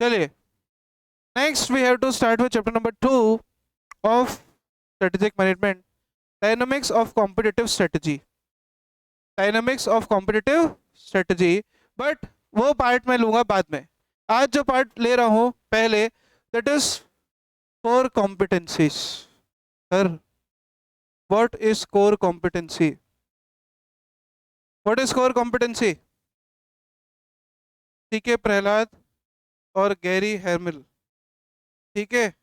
चलिए next we have to start with chapter number 2 of strategic management, dynamics of competitive strategy. Dynamics of competitive strategy, but वो part मैं लूंगा बाद में। आज जो पार्ट ले रहा हूं पहले, that is core competencies. Sir what is core competency? What is core competency? ठीक है, प्रहलाद और गैरी हेरमिल, ठीक है,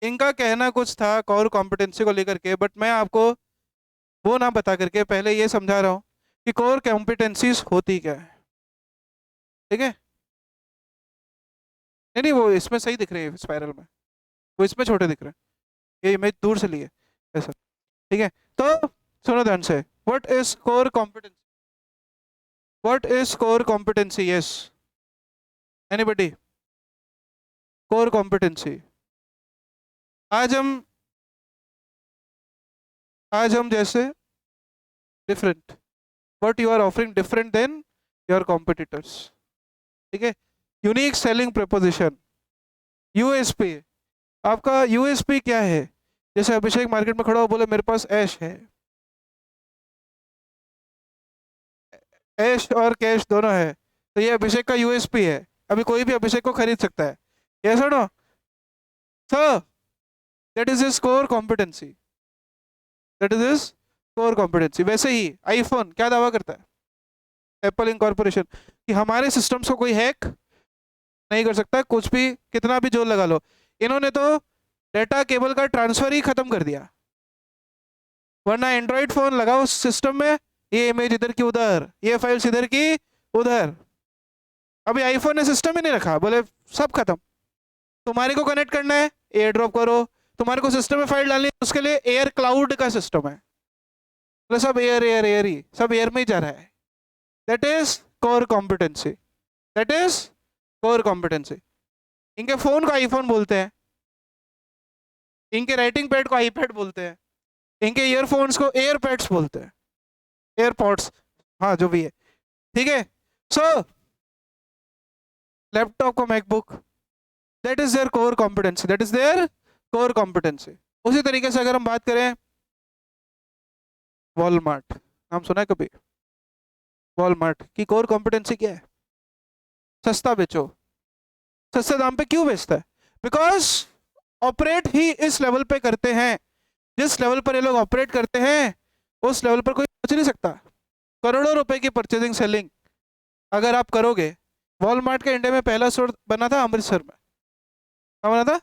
इनका कहना कुछ था कोर कॉम्पिटेंसी को लेकर के, बट मैं आपको वो ना बता करके पहले ये समझा रहा हूँ कि कोर कॉम्पिटेंसीज होती क्या है। ठीक है, नहीं नहीं, वो इसमें सही दिख रहे हैं स्पाइरल में, वो इसमें छोटे दिख रहे हैं, ये इमेज दूर से लिए ऐसा। ठीक है, तो सुनो ध्यान से, what is core competency? What is core competency? Yes, anybody? Core competency आज हम जैसे different, what you are offering different than your competitors. ठीक है, यूनिक सेलिंग प्रपोजिशन, यूएसपी। आपका यूएसपी क्या है? जैसे अभिषेक मार्केट में खड़ा हो बोले मेरे पास ऐश है, ऐश और कैश दोनों है, तो ये अभिषेक का यूएसपी है। अभी कोई भी अभिषेक को खरीद सकता है, यस और no? Sir that is his core competency, that is his core competency. वैसे ही आईफोन क्या दावा करता है, एप्पल इंकॉर्पोरेशन, कि हमारे सिस्टम्स को कोई हैक नहीं कर सकता, कुछ भी कितना भी जोर लगा लो। इन्होंने तो डेटा केबल का ट्रांसफर ही खत्म कर दिया, वरना एंड्रॉइड फोन लगाओ उस सिस्टम में, ये इमेज इधर की उधर, ये फाइल्स इधर की उधर। अभी आईफोन ने सिस्टम ही नहीं रखा, बोले सब खत्म। तुम्हारे को कनेक्ट करना है, एयर ड्रॉप करो, तुम्हारे को सिस्टम में फाइल डालनी है, उसके लिए एयर क्लाउड का सिस्टम है, तो सब एयर एयर एयर ही, सब एयर में ही जा रहा है। That is core competency, that is core competency. इनके फोन को आईफोन बोलते हैं, इनके राइटिंग पैड को आईपैड बोलते हैं, इनके ईयरफोन्स को एयरपैड्स बोलते हैं, एयरपॉड्स, हाँ जो भी है। ठीक है, सो लैपटॉप को MacBook, that is their core competency, that is their core competency. उसी तरीके से अगर हम बात करें वॉलमार्ट, नाम सुना है कभी? वॉलमार्ट की कोर कॉम्पिटेंसी क्या है? सस्ता बेचो। सस्ते दाम पे क्यों बेचता है? बिकॉज ऑपरेट ही इस लेवल पे करते हैं, जिस लेवल पर ये लोग ऑपरेट करते हैं उस लेवल पर कोई पहुंच नहीं सकता। करोड़ों रुपए की परचेजिंग सेलिंग अगर आप करोगे, वॉलमार्ट का इंडिया में पहला स्टोर बना था अमृतसर में, कहाँ बना था?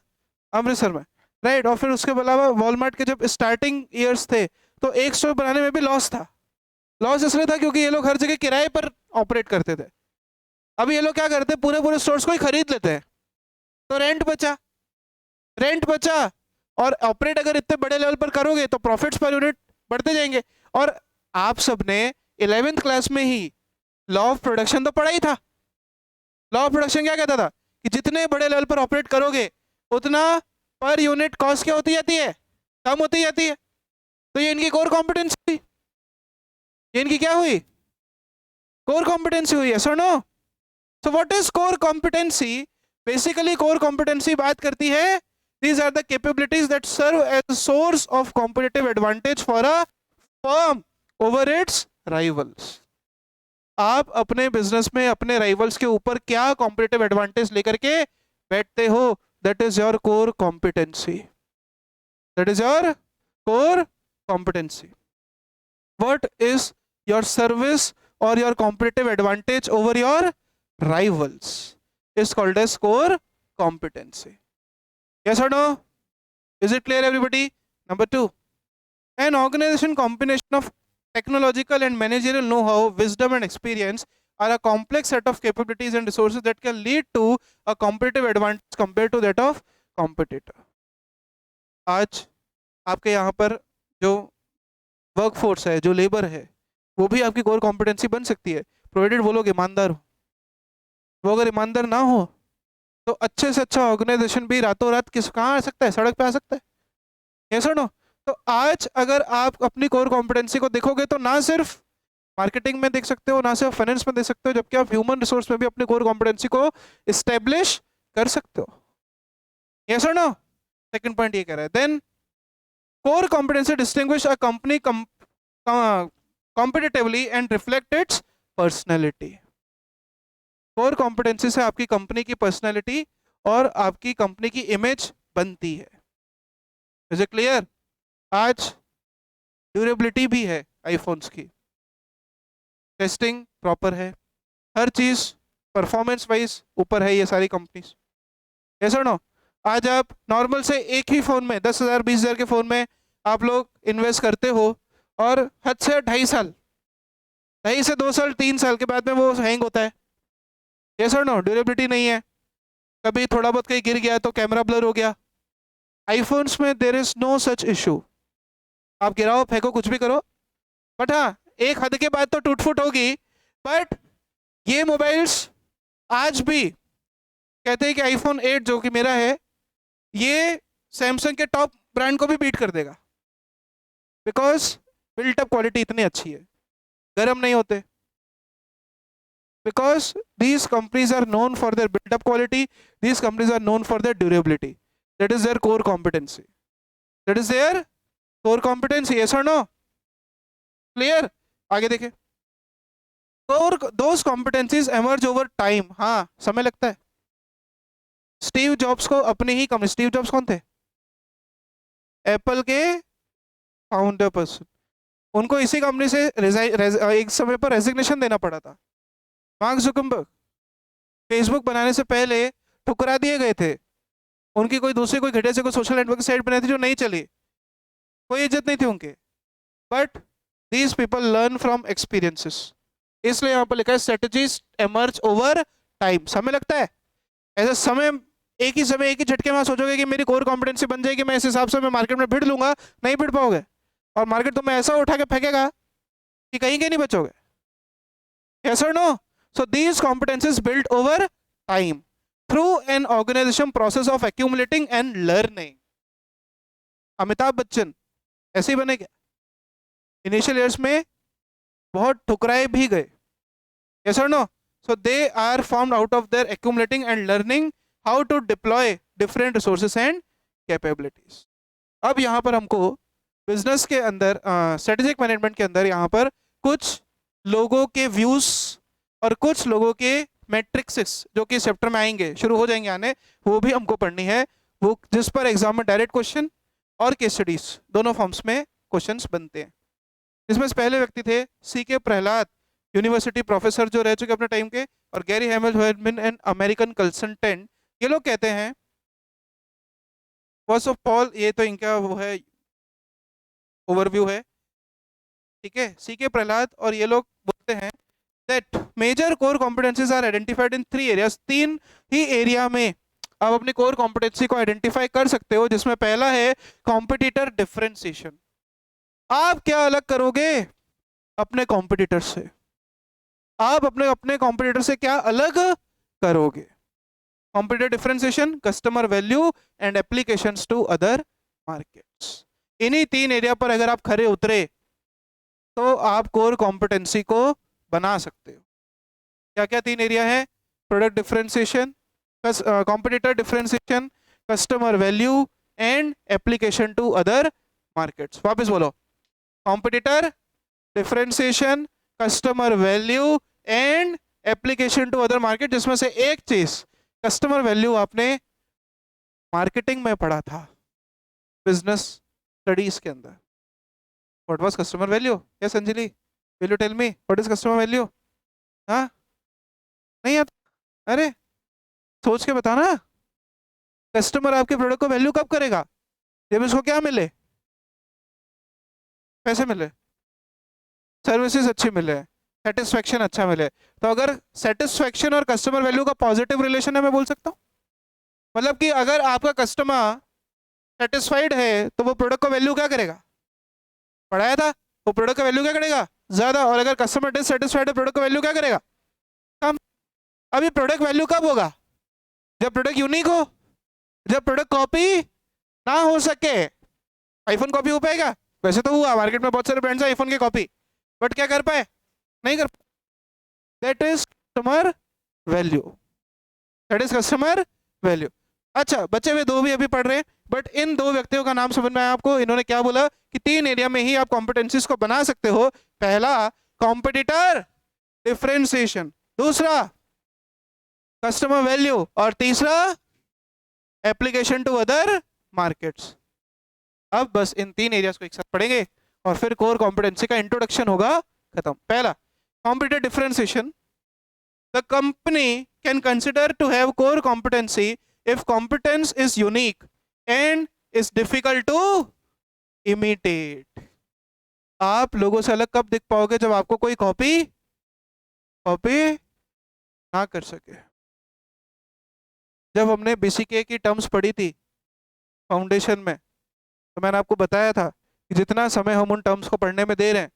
अमृतसर में, राइट। और फिर उसके अलावा वॉलमार्ट के जब स्टार्टिंग ईयर्स थे तो एक स्टोर बनाने में भी लॉस था। लॉस इसलिए था क्योंकि ये लोग हर जगह किराए पर ऑपरेट करते थे। अभी ये लोग क्या करते हैं, पूरे पूरे स्टोर्स को ही खरीद लेते हैं, तो रेंट बचा, रेंट बचा, और ऑपरेट अगर इतने बड़े लेवल पर करोगे तो प्रॉफिट्स पर यूनिट बढ़ते जाएंगे। और आप सबने 11th क्लास में ही लॉ ऑफ प्रोडक्शन तो पढ़ा ही था। लॉ ऑफ प्रोडक्शन क्या कहता था कि जितने बड़े लेवल पर ऑपरेट करोगे उतना पर यूनिट कॉस्ट क्या होती जाती है, कम होती जाती है। तो ये इनकी कोर कॉम्पिटेंसी, ये इनकी क्या हुई? कोर कॉम्पिटेंसी हुई है, sir no? So what is core competency? Basically core competency बात करती है, these are the capabilities that serve as a source of competitive advantage for a firm over its rivals. आप अपने बिजनेस में अपने rivals के ऊपर क्या कॉम्पिटिटिव एडवांटेज लेकर के बैठते हो, that is your core competency, that is your core competency. What is your service और your competitive advantage over your rivals is called as core competency. Yes or no? Is it clear everybody? Number 2, an organization combination of technological and managerial know-how, wisdom and experience are a complex set of capabilities and resources that can lead to a competitive advantage compared to that of competitor. आज आपके यहाँ पर जो workforce है, जो labour है, वो भी आपकी कोर कॉम्पिटेंसी बन सकती है, प्रोवाइडेड वो लोग ईमानदार हो। वो अगर ईमानदार ना हो तो अच्छे से अच्छा ऑर्गेनाइजेशन भी रातों रात कहाँ आ सकता है, सड़क पे आ सकता है, यस और नो? तो आज अगर आप अपनी कोर कॉम्पिटेंसी को देखोगे तो ना सिर्फ मार्केटिंग में देख सकते हो, ना सिर्फ फाइनेंस में देख सकते हो, जबकि आप ह्यूमन रिसोर्स में भी अपने कोर कॉम्पिटेंसी को इस्टेब्लिश कर सकते हो। यस और नो? सेकंड पॉइंट ये कह रहा है, then core competency distinguish a company competitively and reflect its personality. Core competency से आपकी कंपनी की पर्सनैलिटी और आपकी कंपनी की इमेज बनती है। Is it clear? आज ड्यूरेबिलिटी भी है आईफोन्स की, टेस्टिंग प्रॉपर है, हर चीज परफॉर्मेंस वाइज ऊपर है ये सारी कंपनीज। यस और नो? आज आप नॉर्मल से एक ही फोन में 10,000 20,000 के फोन में आप लोग इन्वेस्ट करते हो और हद से 2.5 साल, 2.5 से 2 साल 3 साल के बाद में वो हैंग होता है। यस और नो? ड्यूरेबिलिटी नहीं है, कभी थोड़ा बहुत कहीं गिर गया तो कैमरा ब्लर हो गया। आईफोन्स में there is no such issue, आप गिराओ फेंको कुछ भी करो, बट हाँ एक हद के बाद तो टूट फूट होगी। बट ये मोबाइल्स आज भी कहते हैं कि आईफोन 8 जो कि मेरा है, ये सैमसंग के टॉप ब्रांड को भी बीट कर देगा, बिकॉज बिल्टअप क्वालिटी इतनी अच्छी है, गर्म नहीं होते। Because these companies are known for their built up quality, these companies are known for their durability, that is their core competency, that is their core competency. Yes और no? Clear? आगे देखें, core those competencies emerge over time. हाँ समय लगता है। Steve jobs को अपनी ही company, Steve jobs कौन थे? एप्पल के फाउंडर पर्सन, उनको इसी कंपनी से एक समय पर रेजिग्नेशन देना पड़ा था। मार्क जुकरबर्ग फेसबुक बनाने से पहले ठुकरा दिए गए थे, उनकी कोई दूसरी कोई घटिया से कोई सोशल नेटवर्क साइट बनाई थी जो नहीं चली, कोई इज्जत नहीं थी उनके। But these people learn from experiences, इसलिए यहाँ पर लिखा है स्ट्रेटजीज एमर्ज ओवर टाइम। समय लगता है, ऐसा समय एक ही समय एक ही झटके में सोचोगे कि मेरी कोर कॉम्पिटेंसी बन जाएगी, मैं इस हिसाब से मैं मार्केट में भिड़ लूंगा, नहीं भिड़ पाओगे, और मार्केट तुम्हें ऐसा उठा के फेंकेगा कि कहीं के नहीं बचोगे। यस और no? So these competencies build over time through an organisation process of accumulating and learning. Amitabh Bachchan ऐसे ही बने क्या? इनिशियल ईयर्स में बहुत ठुकराए भी गए। यस और no? So they are formed out of their accumulating and learning how to deploy different resources and capabilities. अब यहाँ पर हमको बिजनेस के अंदर स्ट्रेटेजिक मैनेजमेंट के अंदर यहाँ पर कुछ लोगों के व्यूज और कुछ लोगों के मैट्रिक्स जो कि चैप्टर में आएंगे, शुरू हो जाएंगे आने, वो भी हमको पढ़नी है, वो जिस पर एग्जाम में डायरेक्ट क्वेश्चन और केस स्टडीज दोनों फॉर्म्स में क्वेश्चंस बनते हैं। इसमें से पहले व्यक्ति थे सीके प्रहलाद, यूनिवर्सिटी प्रोफेसर जो रह चुके अपने टाइम के, और Gary Hamel who had been an American consultant. ये लोग कहते हैं फर्स्ट ऑफ ऑल, ये तो इनका वो है ओवरव्यू है, ठीक है, सीके प्रहलाद, और ये लोग बोलते हैं that major core competencies are identified in 3 areas. 3 ही एरिया में आप अपनी कोर कॉम्पिटेंसी को आइडेंटिफाई कर सकते हो, जिसमें पहला है कॉम्पिटिटर डिफरेंशिएशन। आप क्या अलग करोगे अपने कॉम्पिटिटर से? आप अपने कॉम्पिटिटर से क्या अलग करोगे? Competitor differentiation, customer value and applications to other markets. इन्हीं 3 एरिया पर अगर आप खरे उतरे तो आप कोर कॉम्पिटेंसी को बना सकते हो। क्या क्या 3 एरिया है? Product differentiation, competitor differentiation, customer value and application to other markets. वापस बोलो, competitor differentiation, customer value and application to other market, जिसमें से एक चीज कस्टमर वैल्यू आपने मार्केटिंग में पढ़ा था, बिजनेस स्टडीज के अंदर। What was customer value? Yes Anjali, will you tell me what is customer value? हाँ नहीं आता? अरे सोच के बताना। कस्टमर आपके प्रोडक्ट को वैल्यू कब करेगा? जब इसको क्या मिले? पैसे मिले, सर्विसेज अच्छी मिले, सेटिस्फेक्शन अच्छा मिले। तो अगर सेटिस्फेक्शन और कस्टमर वैल्यू का पॉजिटिव रिलेशन है, मैं बोल सकता हूँ, मतलब कि अगर आपका कस्टमर सेटिस्फाइड है तो वो प्रोडक्ट को वैल्यू क्या करेगा? पढ़ाया था, वो प्रोडक्ट का वैल्यू क्या करेगा? ज्यादा। और अगर कस्टमर डिससेटिस्फाइड है, प्रोडक्ट का वैल्यू क्या करेगा? कम। अब ये प्रोडक्ट वैल्यू कब होगा? जब प्रोडक्ट यूनिक हो, जब प्रोडक्ट कॉपी ना हो सके। आईफोन कॉपी हो पाएगा? वैसे तो हुआ, मार्केट में बहुत सारे ब्रांड्स हैं आईफोन के कॉपी, बट क्या कर पाए? नहीं कर, that is customer value, that is customer value. अच्छा, बचे हुए दो भी अभी पढ़ रहे हैं, बट इन दो व्यक्तियों का नाम समझ में आया आपको? इन्होंने क्या बोला कि 3 एरिया में ही आप कॉम्पिटेंसीज को बना सकते हो। पहला कॉम्पिटिटर डिफरेंशिएशन, दूसरा कस्टमर वैल्यू, और तीसरा एप्लीकेशन टू अदर मार्केट्स। अब बस इन 3 एरियाज को एक साथ पढ़ेंगे और फिर कोर कॉम्पिटेंसी का इंट्रोडक्शन होगा खत्म। पहला competitor differentiation, the company can consider to have core competency if competence is unique and is difficult to imitate। आप लोगों से अलग कब दिख पाओगे? जब आपको कोई कॉपी ना कर सके। जब हमने बीसीके की टर्म्स पढ़ी थी फाउंडेशन में, तो मैंने आपको बताया था कि जितना समय हम उन टर्म्स को पढ़ने में दे रहे हैं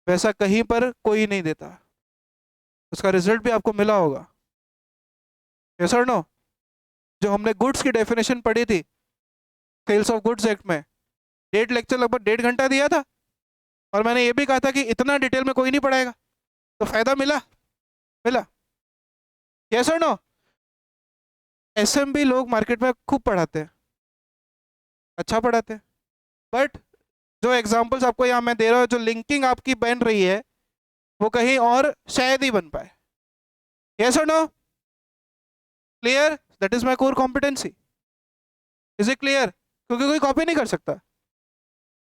वैसा कहीं पर कोई नहीं देता। उसका रिजल्ट भी आपको मिला होगा, यस और नो? जो हमने गुड्स की डेफिनेशन पढ़ी थी सेल्स ऑफ गुड्स एक्ट में, 1.5 लेक्चर लगभग 1.5 घंटा दिया था, और मैंने ये भी कहा था कि इतना डिटेल में कोई नहीं पढ़ाएगा। तो फायदा मिला यस और नो? एसएमबी लोग मार्केट में खूब पढ़ाते हैं, अच्छा पढ़ाते हैं, बट जो एग्जांपल्स आपको यहाँ मैं दे रहा हूँ, जो लिंकिंग आपकी बन रही है, वो कहीं और शायद ही बन पाए। यस और no? Clear? That is my core competency. Is it clear? क्योंकि कोई कॉपी नहीं कर सकता,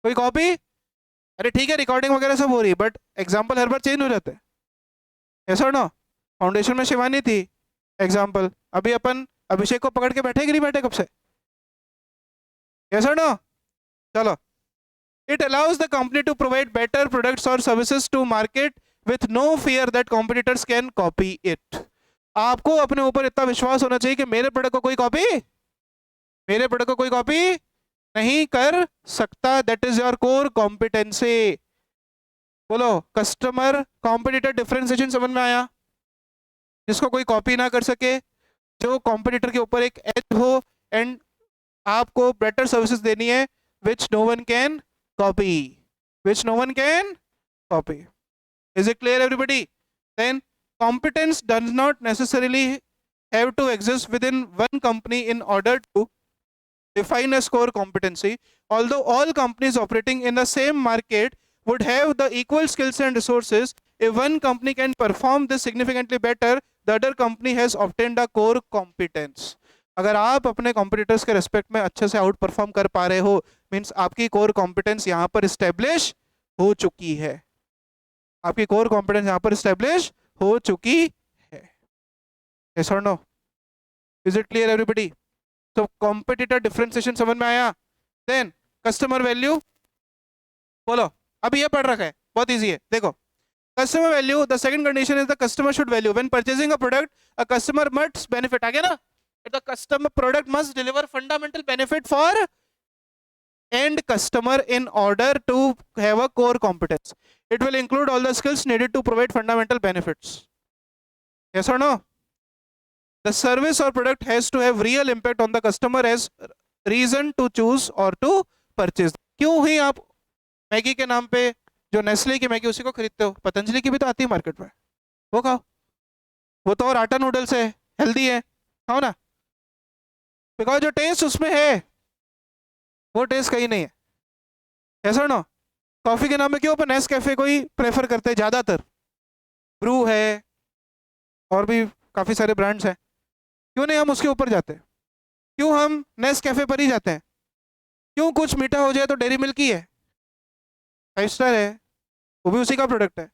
कोई कॉपी, अरे ठीक है रिकॉर्डिंग वगैरह सब हो रही है, but example her bar change हो जाते हैं। यस और नो? फाउंडेशन में शिवानी थी एग्जाम्पल, अभी अपन अभिषेक को पकड़ के बैठे कि नहीं बैठे कब से? यस और नो? चलो, it allows the company to provide better products और services to market with no fear that competitors can copy it. आपको अपने ऊपर इतना विश्वास होना चाहिए कि मेरे प्रोडक्ट को कोई कॉपी नहीं कर सकता। That is your core competency. बोलो, कस्टमर कॉम्पिटिटर डिफरेंशिएशन समझ में आया? जिसको कोई कॉपी ना कर सके, जो कॉम्पिटिटर के ऊपर एक एज हो, एंड आपको बेटर सर्विसेज देनी है which no one can copy, is it clear everybody? Then competence does not necessarily have to exist within one company in order to define as core competency. Although all companies operating in the same market would have the equal skills and resources, if one company can perform this significantly better, the other company has obtained a core competence. अगर आप अपने competitors के respect में अच्छे से out perform कर पा रहे हो, मीन्स आपकी कोर कॉम्पिटेंस यहाँ पर स्टेब्लिश हो चुकी है, आपकी कोर कॉम्पिटेंस यहाँ पर स्टेब्लिश हो चुकी है। yes or no? is it clear everybody? so competitor differentiation समझ में आया? then customer value, बोलो, अभी ये पढ़ रखा है, बहुत इजी है। देखो, customer value, the second condition is the customer should value when purchasing a product, a customer must benefit। आ गया ना? the customer product must deliver fundamental benefit for end customer in order to have a core competence. It will include all the skills needed to provide fundamental benefits. Yes or no? The service or product has to have real impact on the customer as reason to choose or to purchase. क्यों ही आप Maggi के नाम पे, जो Nestle की Maggi उसी को खरीदते हो, पतंजलि की भी तो आती है मार्केट में, वो खाओ, वो तो और आटा नूडल्स है, हेल्दी है, खाओ ना, बिकॉज जो टेस्ट उसमें है वो टेस्ट कहीं नहीं है। ऐसा ना? कॉफी के नाम में क्यों अपन नेस्कैफे को ही प्रेफर करते हैं ज्यादातर? ब्रू है और भी काफी सारे ब्रांड्स हैं, क्यों नहीं हम उसके ऊपर जाते? क्यों हम नेस्कैफे पर ही जाते हैं? क्यों कुछ मीठा हो जाए तो डेयरी मिल्क ही है, 5 स्टार है, वो भी उसी का प्रोडक्ट है।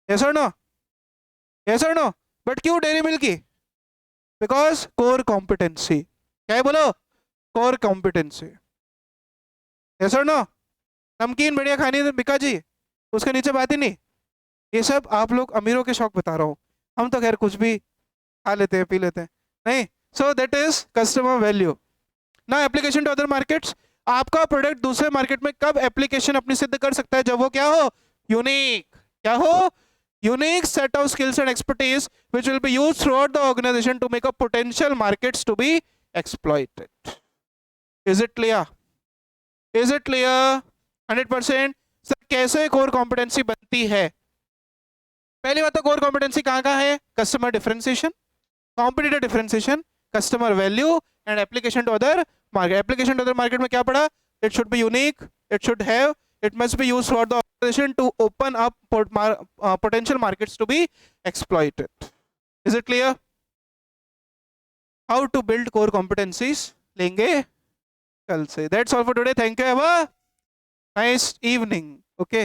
ऐसा ना? ऐसा ना? बट क्यों dairy milk he? Because core competency. क्या है बोलो? Core competency. ऐसा ना? नमकीन बढ़िया खानी है बिका जी, उसके नीचे बात ही नहीं। ये सब आप लोग अमीरों के शौक बता रहा हूँ, हम तो खैर कुछ भी खा लेते हैं, पी लेते हैं, नहीं। So that is customer value. ना एप्लीकेशन टू अदर मार्केट्स, आपका प्रोडक्ट दूसरे मार्केट में कब एप्लीकेशन अपनी सिद्ध कर सकता है? जब वो क्या हो? यूनिक। क्या हो? Unique set of skills and expertise which will be used throughout the organisation to make a potential markets to be exploited. Is it clear? Is it clear? 100%। Sir कैसे कोर कॉम्पिटेंसी बनती है? पहली बात तो core competency कहाँ कहाँ है? Customer differentiation, competitive differentiation, customer value and application to other market. Application to other market में क्या पढ़ा? It should be unique, it should have, it must be used for the organization to open up potential markets to be exploited. Is it clear? How to build core competencies लेंगे कल से. That's all for today. Thank you. Have a nice evening. Okay.